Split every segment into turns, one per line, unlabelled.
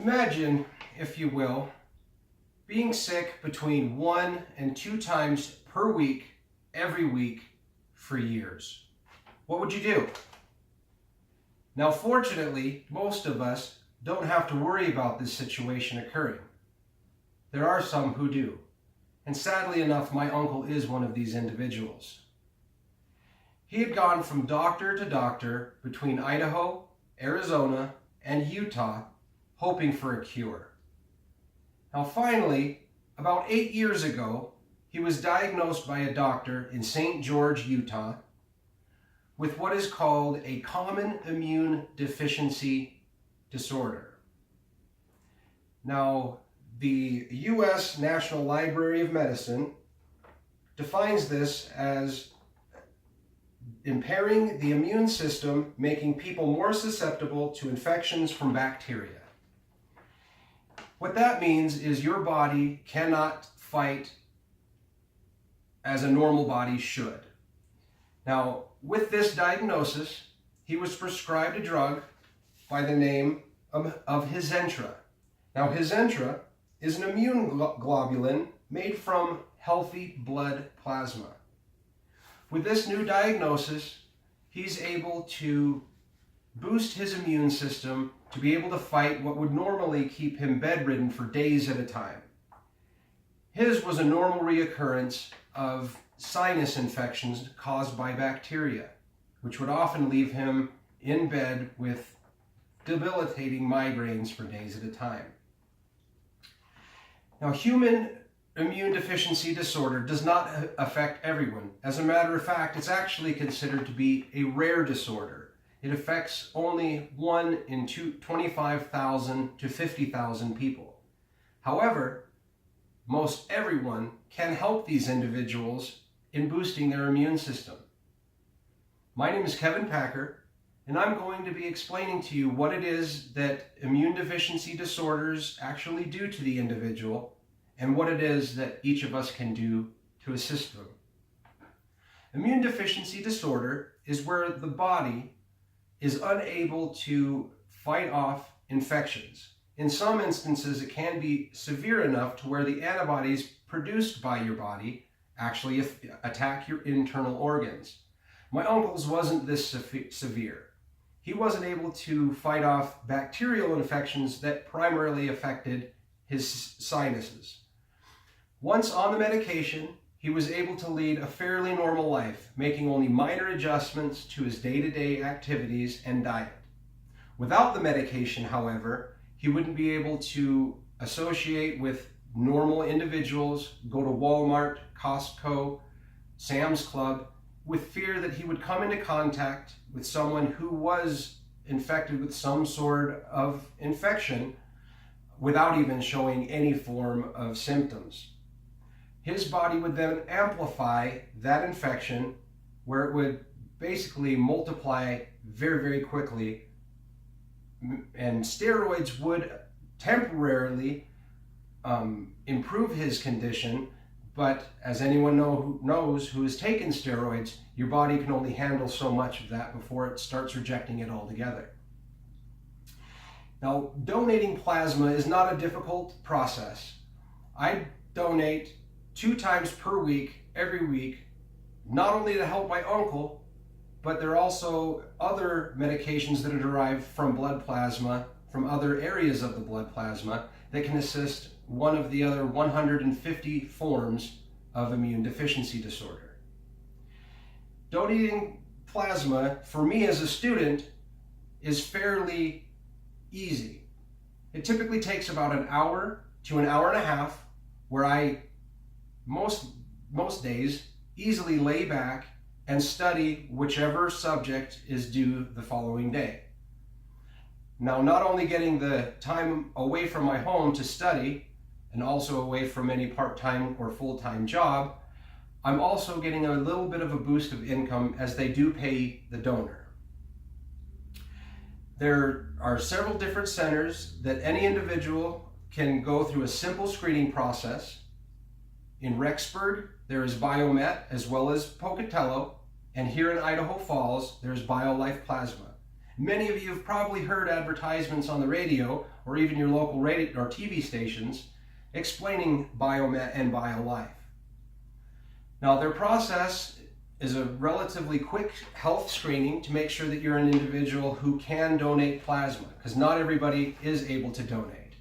Imagine, if you will, being sick between 1 and 2 times per week, every week, for years. What would you do? Now, fortunately, most of us don't have to worry about this situation occurring. There are some who do. And sadly enough, my uncle is one of these individuals. He had gone from doctor to doctor between Idaho, Arizona, and Utah, hoping for a cure. Now finally, about 8 years ago, he was diagnosed by a doctor in St. George, Utah, with what is called a common immune deficiency disorder. Now, the U.S. National Library of Medicine defines this as impairing the immune system, making people more susceptible to infections from bacteria. What that means is your body cannot fight as a normal body should. Now, with this diagnosis, he was prescribed a drug by the name of Hizentra. Now, Hizentra is an immune globulin made from healthy blood plasma. With this new diagnosis, he's able to boost his immune system to be able to fight what would normally keep him bedridden for days at a time. His was a normal reoccurrence of sinus infections caused by bacteria, which would often leave him in bed with debilitating migraines for days at a time. Now, human immune deficiency disorder does not affect everyone. As a matter of fact, it's actually considered to be a rare disorder. It affects only 1 in 25,000 to 50,000 people. However, most everyone can help these individuals in boosting their immune system. My name is Kevin Packer, and I'm going to be explaining to you what it is that immune deficiency disorders actually do to the individual and what it is that each of us can do to assist them. Immune deficiency disorder is where the body is unable to fight off infections. In some instances, it can be severe enough to where the antibodies produced by your body actually attack your internal organs. My uncle's wasn't this severe. He wasn't able to fight off bacterial infections that primarily affected his sinuses. Once on the medication, he was able to lead a fairly normal life, making only minor adjustments to his day-to-day activities and diet. Without the medication, however, he wouldn't be able to associate with normal individuals, go to Walmart, Costco, Sam's Club, with fear that he would come into contact with someone who was infected with some sort of infection without even showing any form of symptoms. His body would then amplify that infection, where it would basically multiply very, very quickly, and steroids would temporarily improve his condition, but as anyone knows who has taken steroids, your body can only handle so much of that before it starts rejecting it altogether. Now, donating plasma is not a difficult process. I donate 2 times per week, every week, not only to help my uncle, but there are also other medications that are derived from blood plasma, from other areas of the blood plasma, that can assist one of the other 150 forms of immune deficiency disorder. Donating plasma, for me as a student, is fairly easy. It typically takes about an hour to an hour and a half, where I most days easily lay back and study whichever subject is due the following day. Now, not only getting the time away from my home to study and also away from any part-time or full-time job, I'm also getting a little bit of a boost of income as they do pay the donor. There are several different centers that any individual can go through a simple screening process. In Rexburg, there is Biomet as well as Pocatello, and here in Idaho Falls, there's BioLife Plasma. Many of you have probably heard advertisements on the radio or even your local radio or TV stations explaining Biomet and BioLife. Now, their process is a relatively quick health screening to make sure that you're an individual who can donate plasma, because not everybody is able to donate.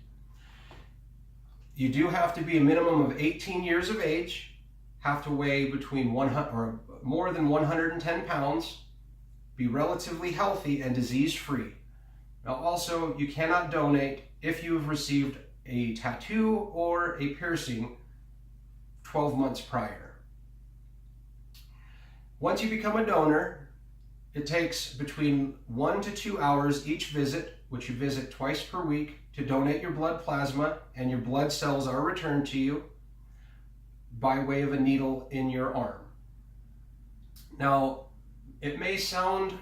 You do have to be a minimum of 18 years of age, have to weigh between 100 or more than 110 pounds, be relatively healthy and disease-free. Now, also, you cannot donate if you have received a tattoo or a piercing 12 months prior. Once you become a donor, it takes between 1 to 2 hours each visit, which you visit twice per week, to donate your blood plasma, and your blood cells are returned to you by way of a needle in your arm. Now, it may sound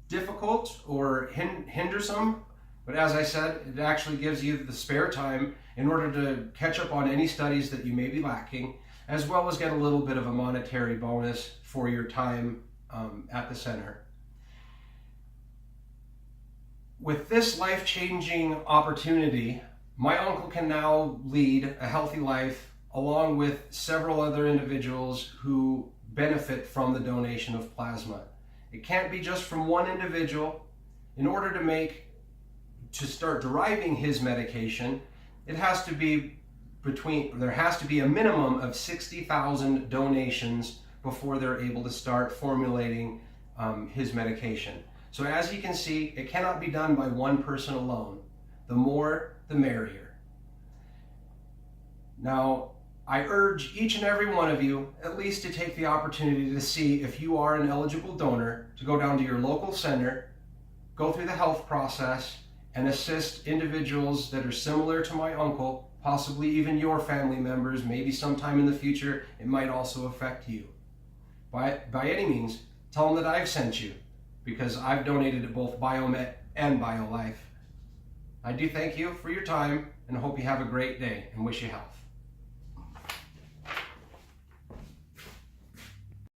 difficult or hindersome, but as I said, it actually gives you the spare time in order to catch up on any studies that you may be lacking, as well as get a little bit of a monetary bonus for your time at the center. With this life-changing opportunity, my uncle can now lead a healthy life along with several other individuals who benefit from the donation of plasma. It can't be just from one individual. In order to start deriving his medication, there has to be a minimum of 60,000 donations before they're able to start formulating his medication. So as you can see, it cannot be done by one person alone. The more, the merrier. Now, I urge each and every one of you at least to take the opportunity to see if you are an eligible donor, to go down to your local center, go through the health process, and assist individuals that are similar to my uncle, possibly even your family members. Maybe sometime in the future it might also affect you. By any means, tell them that I've sent you, because I've donated to both Biomet and BioLife. I do thank you for your time and hope you have a great day and wish you health.